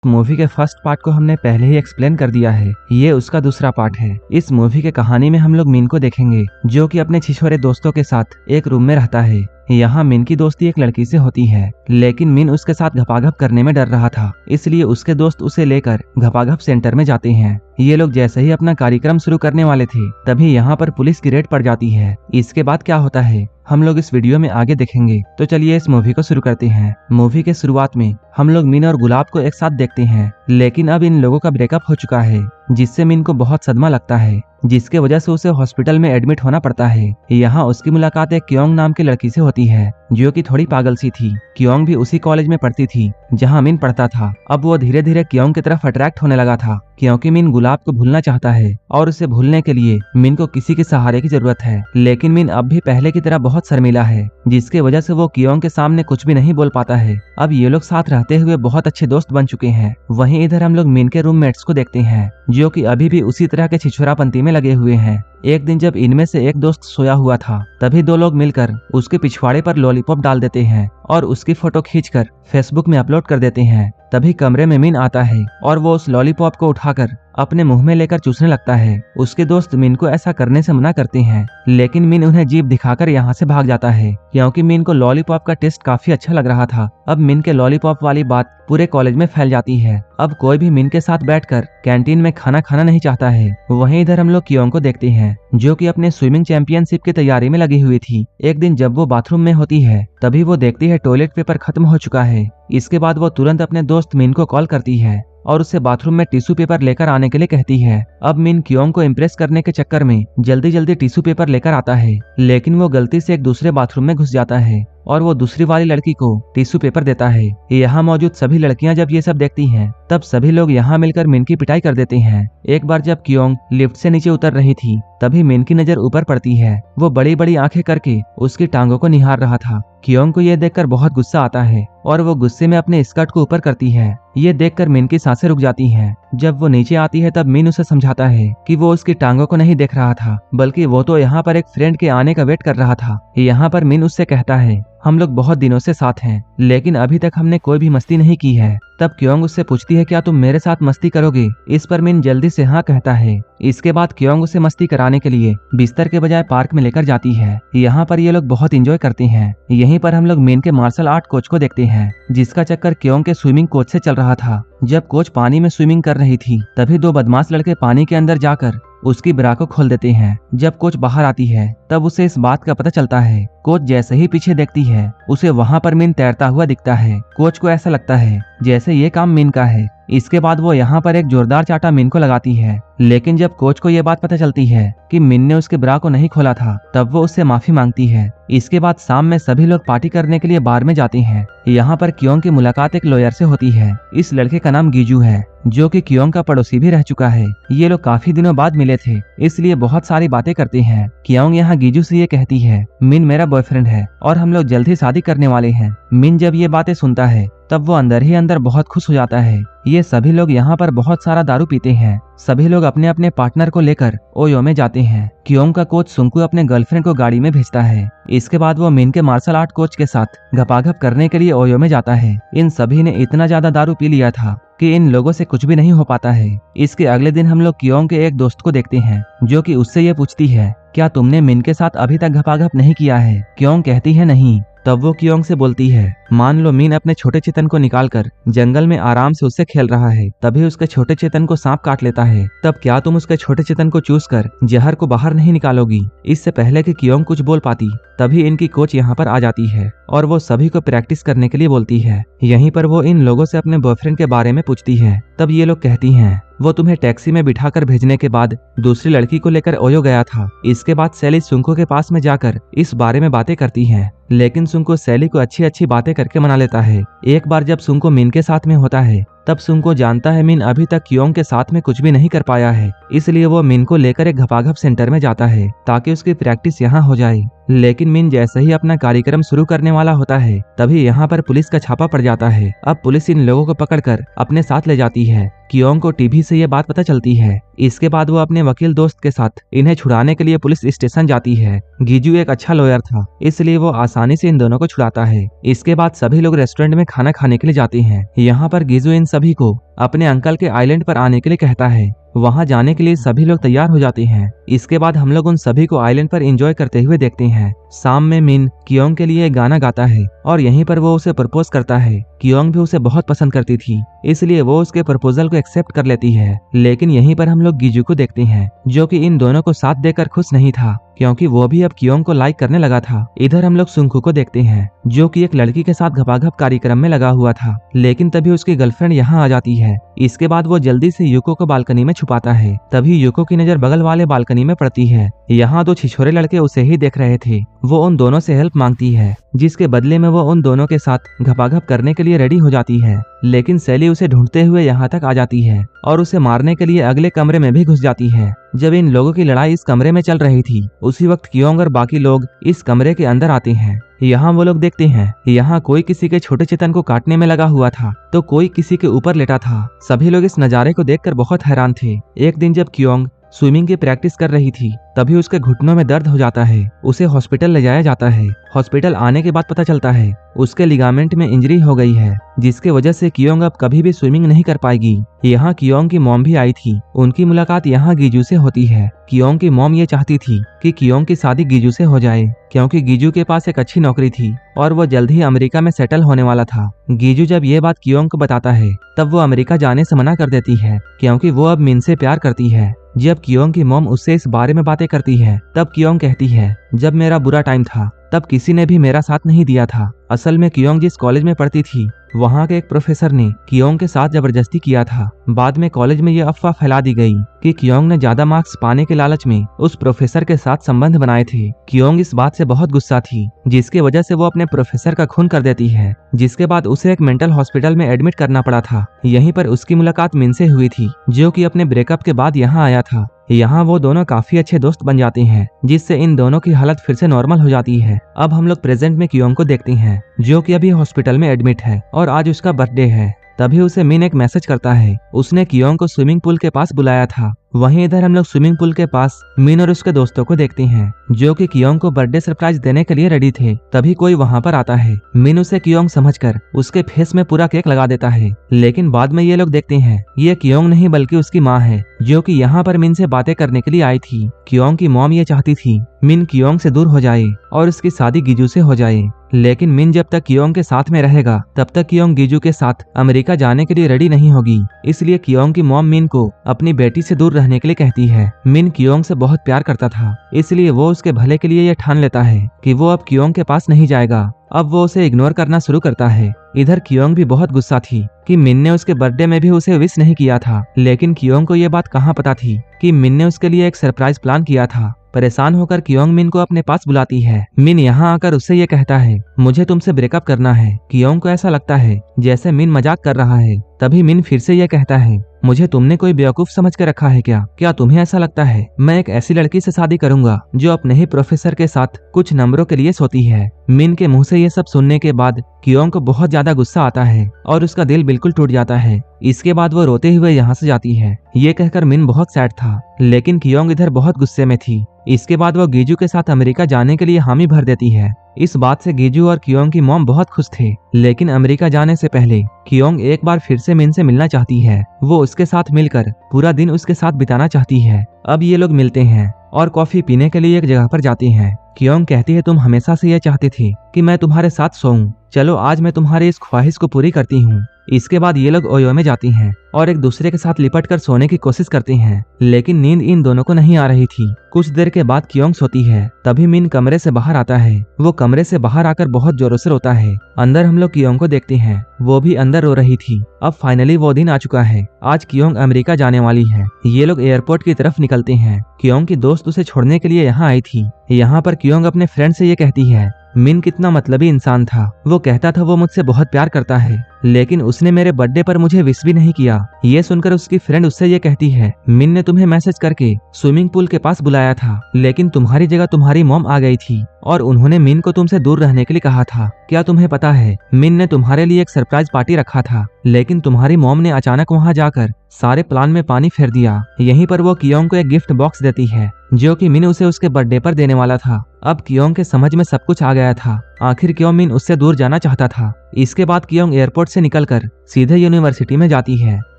Movie के first part को हमने पहले ही एक्सप्लेन कर दिया है, ये उसका दूसरा पार्ट है। इस मूवी के कहानी में हम लोग मिन को देखेंगे जो कि अपने छिछोरे दोस्तों के साथ एक रूम में रहता है। यहाँ मिन की दोस्ती एक लड़की से होती है, लेकिन मिन उसके साथ घपाघप करने में डर रहा था, इसलिए उसके दोस्त उसे लेकर घपाघप सेंटर में जाते हैं। ये लोग जैसे ही अपना कार्यक्रम शुरू करने वाले थे तभी यहाँ पर पुलिस की रेड पड़ जाती है। इसके बाद क्या होता है हम लोग इस वीडियो में आगे देखेंगे। तो चलिए इस मूवी को शुरू करते हैं। मूवी के शुरुआत में हम लोग मिन और गुलाब को एक साथ देखते हैं, लेकिन अब इन लोगों का ब्रेकअप हो चुका है, जिससे मिन को बहुत सदमा लगता है, जिसके वजह से उसे हॉस्पिटल में एडमिट होना पड़ता है। यहाँ उसकी मुलाकात एक क्योंग नाम की लड़की से होती है जो कि थोड़ी पागल सी थी। क्योंग भी उसी कॉलेज में पढ़ती थी जहाँ मिन पढ़ता था। अब वो धीरे धीरे क्योंग की तरफ अट्रैक्ट होने लगा था, क्योंकि मिन गुलाब को भूलना चाहता है और उसे भूलने के लिए मिन को किसी के सहारे की जरूरत है। लेकिन मिन अब भी पहले की तरह बहुत शर्मिला है, जिसके वजह से वो क्योंग के सामने कुछ भी नहीं बोल पाता है। अब ये लोग साथ रहते हुए बहुत अच्छे दोस्त बन चुके हैं। वहीं इधर हम लोग मिन के रूममेट्स को देखते हैं जो कि अभी भी उसी तरह के छिछोरापंती में लगे हुए हैं। एक दिन जब इनमें से एक दोस्त सोया हुआ था तभी दो लोग मिलकर उसके पिछवाड़े पर लॉलीपॉप डाल देते हैं और उसकी फोटो खींचकर फेसबुक में अपलोड कर देते हैं। तभी कमरे में मिन आता है और वो उस लॉलीपॉप को उठाकर अपने मुंह में लेकर चूसने लगता है। उसके दोस्त मिन को ऐसा करने से मना करते हैं, लेकिन मिन उन्हें जीभ दिखाकर यहाँ से भाग जाता है, क्योंकि मिन को लॉलीपॉप का टेस्ट काफी अच्छा लग रहा था। अब मिन के लॉलीपॉप वाली बात पूरे कॉलेज में फैल जाती है। अब कोई भी मिन के साथ बैठकर कैंटीन में खाना खाना नहीं चाहता है। वहीं इधर हम लोग क्योंग को देखते हैं जो कि अपने स्विमिंग चैंपियनशिप की तैयारी में लगी हुई थी। एक दिन जब वो बाथरूम में होती है तभी वो देखती है टॉयलेट पेपर खत्म हो चुका है। इसके बाद वो तुरंत अपने दोस्त मिन को कॉल करती है और उससे बाथरूम में टिश्यू पेपर लेकर आने के लिए कहती है। अब मिन क्योंग को इम्प्रेस करने के चक्कर में जल्दी जल्दी टिश्यू पेपर लेकर आता है, लेकिन वो गलती से एक दूसरे बाथरूम में घुस जाता है और वो दूसरी वाली लड़की को टिश्यू पेपर देता है। यहाँ मौजूद सभी लड़कियां जब ये सब देखती हैं तब सभी लोग यहाँ मिलकर मिन की पिटाई कर देते हैं। एक बार जब क्योंग लिफ्ट से नीचे उतर रही थी तभी मिन की नजर ऊपर पड़ती है। वो बड़ी बड़ी आंखें करके उसकी टांगों को निहार रहा था। क्योंग को ये देखकर बहुत गुस्सा आता है और वो गुस्से में अपने स्कर्ट को ऊपर करती है। ये देखकर मिन की सांसें रुक जाती हैं। जब वो नीचे आती है तब मिन उसे समझाता है कि वो उसकी टांगों को नहीं देख रहा था, बल्कि वो तो यहाँ पर एक फ्रेंड के आने का वेट कर रहा था। यहाँ पर मिन उससे कहता है हम लोग बहुत दिनों से साथ हैं, लेकिन अभी तक हमने कोई भी मस्ती नहीं की है। तब क्योंग उससे पूछती है क्या तुम मेरे साथ मस्ती करोगे? इस पर मिन जल्दी से हाँ कहता है। इसके बाद क्योंग उसे मस्ती कराने के लिए बिस्तर के बजाय पार्क में लेकर जाती है। यहाँ पर ये लोग बहुत एंजॉय करते हैं। यहीं पर हम लोग मिन के मार्शल आर्ट कोच को देखते हैं, जिसका चक्कर क्योंग के स्विमिंग कोच से चल रहा था। जब कोच पानी में स्विमिंग कर रही थी तभी दो बदमाश लड़के पानी के अंदर जाकर उसकी ब्रा को खोल देते हैं। जब कोच बाहर आती है तब उसे इस बात का पता चलता है। कोच जैसे ही पीछे देखती है उसे वहाँ पर मिन तैरता हुआ दिखता है। कोच को ऐसा लगता है जैसे ये काम मिन का है। इसके बाद वो यहाँ पर एक जोरदार चाटा मिन को लगाती है, लेकिन जब कोच को ये बात पता चलती है कि मिन ने उसके ब्रा को नहीं खोला था तब वो उससे माफी मांगती है। इसके बाद शाम में सभी लोग पार्टी करने के लिए बार में जाते हैं। यहाँ पर क्योंग की मुलाकात एक लॉयर से होती है। इस लड़के का नाम गीजू है जो कि क्योंग का पड़ोसी भी रह चुका है। ये लोग काफी दिनों बाद मिले थे, इसलिए बहुत सारी बातें करते हैं। क्योंग यहाँ गीजू से ये कहती है मिन मेरा बॉयफ्रेंड है और हम लोग जल्द ही शादी करने वाले हैं। मिन जब ये बातें सुनता है तब वो अंदर ही अंदर बहुत खुश हो जाता है। ये सभी लोग यहाँ पर बहुत सारा दारू पीते हैं। सभी लोग अपने अपने पार्टनर को लेकर ओयो में जाते हैं। क्योंग का कोच सुंकू अपने गर्लफ्रेंड को गाड़ी में भेजता है। इसके बाद वो मिन के मार्शल आर्ट कोच के साथ घपाघप करने के लिए ओयो में जाता है। इन सभी ने इतना ज्यादा दारू पी लिया था कि इन लोगों से कुछ भी नहीं हो पाता है। इसके अगले दिन हम लोग क्योंग के एक दोस्त को देखते हैं जो कि उससे ये पूछती है क्या तुमने मिन के साथ अभी तक घपाघप नहीं किया है? क्योंग कहती है नहीं। तब वो क्योंग से बोलती है मान लो मिन अपने छोटे चेतन को निकालकर जंगल में आराम से उससे खेल रहा है, तभी उसके छोटे चेतन को सांप काट लेता है, तब क्या तुम उसके छोटे चेतन को चूस कर जहर को बाहर नहीं निकालोगी? इससे पहले कि क्योंग कुछ बोल पाती तभी इनकी कोच यहाँ पर आ जाती है और वो सभी को प्रैक्टिस करने के लिए बोलती है। यहीं पर वो इन लोगों से अपने बॉयफ्रेंड के बारे में पूछती है। तब ये लोग कहती हैं वो तुम्हें टैक्सी में बिठाकर भेजने के बाद दूसरी लड़की को लेकर ओयो गया था। इसके बाद सैली सुंको के पास में जाकर इस बारे में बातें करती है, लेकिन सुंको सैली को अच्छी अच्छी बातें करके मना लेता है। एक बार जब सुंको मिन के साथ में होता है तब सुंको जानता है मिन अभी तक क्योंग के साथ में कुछ भी नहीं कर पाया है, इसलिए वो मिन को लेकर एक घपाघप सेंटर में जाता है ताकि उसकी प्रैक्टिस यहाँ हो जाए। लेकिन मिन जैसे ही अपना कार्यक्रम शुरू करने वाला होता है तभी यहाँ पर पुलिस का छापा पड़ जाता है। अब पुलिस इन लोगों को पकड़कर अपने साथ ले जाती है। क्योंग को टीवी से ये बात पता चलती है। इसके बाद वो अपने वकील दोस्त के साथ इन्हें छुड़ाने के लिए पुलिस स्टेशन जाती है। गीजू एक अच्छा लॉयर था, इसलिए वो आसानी से इन दोनों को छुड़ाता है। इसके बाद सभी लोग रेस्टोरेंट में खाना खाने के लिए जाते हैं। यहाँ पर गीजू इन सभी को अपने अंकल के आइलैंड पर आने के लिए कहता है। वहां जाने के लिए सभी लोग तैयार हो जाते हैं। इसके बाद हम लोग उन सभी को आइलैंड पर एंजॉय करते हुए देखते हैं। शाम में मिन कियोंग के लिए एक गाना गाता है और यहीं पर वो उसे प्रपोज करता है। कियोंग भी उसे बहुत पसंद करती थी, इसलिए वो उसके प्रपोजल को एक्सेप्ट कर लेती है। लेकिन यहीं पर हम लोग गिजू को देखते हैं, जो कि इन दोनों को साथ देकर खुश नहीं था, क्योंकि वो भी अब कियोंग को लाइक करने लगा था। इधर हम लोग सुंकू को देखते हैं, जो कि एक लड़की के साथ घपाघप कार्यक्रम में लगा हुआ था। लेकिन तभी उसकी गर्लफ्रेंड यहाँ आ जाती है। इसके बाद वो जल्दी से यूको को बालकनी में छुपाता है। तभी यूको की नजर बगल वाले बालकनी में पड़ती है। यहाँ 2 छिछोरे लड़के उसे ही देख रहे थे। वो उन दोनों से हेल्प मांगती है, जिसके बदले में वो उन दोनों के साथ घपाघप करने के लिए रेडी हो जाती है। लेकिन सैली उसे ढूंढते हुए यहाँ तक आ जाती है और उसे मारने के लिए अगले कमरे में भी घुस जाती है। जब इन लोगों की लड़ाई इस कमरे में चल रही थी, उसी वक्त कियोंग और बाकी लोग इस कमरे के अंदर आते हैं। यहाँ वो लोग देखते हैं, यहाँ कोई किसी के छोटे चेतन को काटने में लगा हुआ था, तो कोई किसी के ऊपर लेटा था। सभी लोग इस नजारे को देखकर बहुत हैरान थे। एक दिन जब कियोंग स्विमिंग की प्रैक्टिस कर रही थी, तभी उसके घुटनों में दर्द हो जाता है। उसे हॉस्पिटल ले जाया जाता है। हॉस्पिटल आने के बाद पता चलता है उसके लिगामेंट में इंजरी हो गई है, जिसके वजह से कियोंग अब कभी भी स्विमिंग नहीं कर पाएगी। यहाँ कियोंग की मॉम भी आई थी। उनकी मुलाकात यहाँ गिजू से होती है। कियोंग की मॉम ये चाहती थी कि कियोंग की शादी गिजू से हो जाए, क्योंकि गिजू के पास एक अच्छी नौकरी थी और वो जल्द ही अमेरिका में सेटल होने वाला था। गिजू जब ये बात कियोंग को बताता है, तब वो अमेरिका जाने से मना कर देती है, क्योंकि वो अब मिन से प्यार करती है। जब कियोंग की मॉम उससे इस बारे में बातें करती है, तब कियोंग कहती है, जब मेरा बुरा टाइम था तब किसी ने भी मेरा साथ नहीं दिया था। असल में कियोंग जिस कॉलेज में पढ़ती थी, वहाँ के एक प्रोफेसर ने कियोंग के साथ जबरदस्ती किया था। बाद में कॉलेज में ये अफवाह फैला दी गई कि कियोंग ने ज्यादा मार्क्स पाने के लालच में उस प्रोफेसर के साथ संबंध बनाए थे। कियोंग इस बात से बहुत गुस्सा थी, जिसकी वजह से वो अपने प्रोफेसर का खून कर देती है, जिसके बाद उसे एक मेंटल हॉस्पिटल में एडमिट करना पड़ा था। यहीं पर उसकी मुलाकात मिन से हुई थी, जो कि अपने ब्रेकअप के बाद यहाँ आया था। यहाँ वो दोनों काफी अच्छे दोस्त बन जाते हैं, जिससे इन दोनों की हालत फिर से नॉर्मल हो जाती है। अब हम लोग प्रेजेंट में कियोंग को देखते हैं, जो कि अभी हॉस्पिटल में एडमिट है और आज उसका बर्थडे है। तभी उसे मिन एक मैसेज करता है। उसने कियोंग को स्विमिंग पूल के पास बुलाया था। वहीं इधर हम लोग स्विमिंग पूल के पास मिन और उसके दोस्तों को देखते हैं, जो कि कियोंग को बर्थडे सरप्राइज देने के लिए रेडी थे। तभी कोई वहां पर आता है। मिन उसे कियोंग समझकर उसके फेस में पूरा केक लगा देता है। लेकिन बाद में ये लोग देखते हैं ये कियोंग नहीं बल्कि उसकी माँ है, जो कि यहाँ पर मिन से बातें करने के लिए आई थी। कियोंग की मॉम ये चाहती थी मिन कियोंग से दूर हो जाए और उसकी शादी गिजू से हो जाए। लेकिन मिन जब तक कियोंग के साथ में रहेगा, तब तक कियोंग गिजू के साथ अमेरिका जाने के लिए रेडी नहीं होगी। इसलिए कियोंग की मॉम मिन को अपनी बेटी से दूर रहने के लिए कहती है। मिन कियोंग से बहुत प्यार करता था, इसलिए वो उसके भले के लिए यह ठान लेता है कि वो अब कियोंग के पास नहीं जाएगा। अब वो उसे इग्नोर करना शुरू करता है। इधर कियोंग भी बहुत गुस्सा थी कि मिन ने उसके बर्थडे में भी उसे विश नहीं किया था। लेकिन कियोंग को ये बात कहाँ पता थी कि मिन ने उसके लिए एक सरप्राइज प्लान किया था। परेशान होकर कियोंग मिन को अपने पास बुलाती है। मिन यहाँ आकर उससे ये कहता है, मुझे तुमसे ब्रेकअप करना है। कियोंग को ऐसा लगता है जैसे मिन मजाक कर रहा है। तभी मिन फिर से ये कहता है, मुझे तुमने कोई बेवकूफ समझ के रखा है क्या? क्या तुम्हें ऐसा लगता है मैं एक ऐसी लड़की से शादी करूंगा जो अपने ही प्रोफेसर के साथ कुछ नंबरों के लिए सोती है? मिन के मुंह से ये सब सुनने के बाद कियोंग को बहुत ज्यादा गुस्सा आता है और उसका दिल बिल्कुल टूट जाता है। इसके बाद वो रोते हुए यहाँ से जाती है। ये कहकर मिन बहुत सैड था, लेकिन कियोंग इधर बहुत गुस्से में थी। इसके बाद वो गिजू के साथ अमेरिका जाने के लिए हामी भर देती है। इस बात से गिजू और कियोंग की मॉम बहुत खुश थे। लेकिन अमेरिका जाने से पहले कियोंग एक बार फिर से मिन से मिलना चाहती है। वो उसके साथ मिलकर पूरा दिन उसके साथ बिताना चाहती है। अब ये लोग मिलते हैं और कॉफी पीने के लिए एक जगह पर जाते हैं। कियोंग कहती है, तुम हमेशा से यह चाहते थे कि मैं तुम्हारे साथ सोऊं। चलो आज मैं तुम्हारी इस ख्वाहिश को पूरी करती हूँ। इसके बाद ये लोग ओयो में जाती हैं और एक दूसरे के साथ लिपट कर सोने की कोशिश करते हैं, लेकिन नींद इन दोनों को नहीं आ रही थी। कुछ देर के बाद कियोंग सोती है। तभी मिन कमरे से बाहर आता है। वो कमरे से बाहर आकर बहुत जोरों से रोता है। अंदर हम लोग कियोंग को देखते हैं, वो भी अंदर रो रही थी। अब फाइनली वो दिन आ चुका है। आज कियोंग अमेरिका जाने वाली है। ये लोग एयरपोर्ट की तरफ निकलते हैं। कियोंग की दोस्त उसे छोड़ने के लिए यहाँ आई थी। यहाँ पर कियोंग अपने फ्रेंड से ये कहती है, मिन कितना मतलबी इंसान था। वो कहता था वो मुझसे बहुत प्यार करता है, लेकिन उसने मेरे बर्थडे पर मुझे विश भी नहीं किया। ये सुनकर उसकी फ्रेंड उससे ये कहती है, मिन ने तुम्हें मैसेज करके स्विमिंग पूल के पास बुलाया था, लेकिन तुम्हारी जगह तुम्हारी मॉम आ गई थी और उन्होंने मिन को तुमसे दूर रहने के लिए कहा था। क्या तुम्हें पता है मिन ने तुम्हारे लिए एक सरप्राइज पार्टी रखा था, लेकिन तुम्हारी मॉम ने अचानक वहाँ जाकर सारे प्लान में पानी फेर दिया। यहीं पर वो कियोंग को एक गिफ्ट बॉक्स देती है, जो कि मिन उसे उसके बर्थडे पर देने वाला था। अब कियोंग के समझ में सब कुछ आ गया था आखिर क्योमिन उससे दूर जाना चाहता था। इसके बाद कियोंग एयरपोर्ट से निकलकर सीधे यूनिवर्सिटी में जाती है।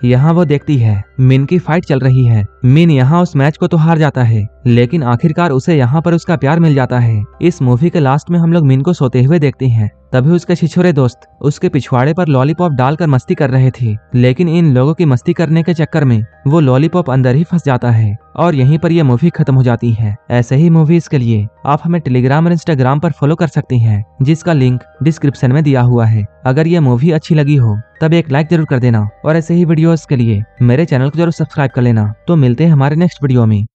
यहाँ वो देखती है मिन की फाइट चल रही है। मिन यहाँ उस मैच को तो हार जाता है, लेकिन आखिरकार उसे यहाँ पर उसका प्यार मिल जाता है। इस मूवी के लास्ट में हम लोग मिन को सोते हुए देखते हैं। तभी उसके छिछोरे दोस्त उसके पिछवाड़े पर लॉलीपॉप डालकर मस्ती कर रहे थे, लेकिन इन लोगों की मस्ती करने के चक्कर में वो लॉलीपॉप अंदर ही फंस जाता है और यहीं पर यह मूवी खत्म हो जाती है। ऐसे ही मूवीज के लिए आप हमें टेलीग्राम और इंस्टाग्राम पर फॉलो कर सकते हैं, जिसका लिंक डिस्क्रिप्शन में दिया हुआ है। अगर यह मूवी अच्छी लगी हो तब एक लाइक जरूर कर देना और ऐसे ही वीडियोस के लिए मेरे चैनल को जरूर सब्सक्राइब कर लेना। तो मिलते हैं हमारे नेक्स्ट वीडियो में।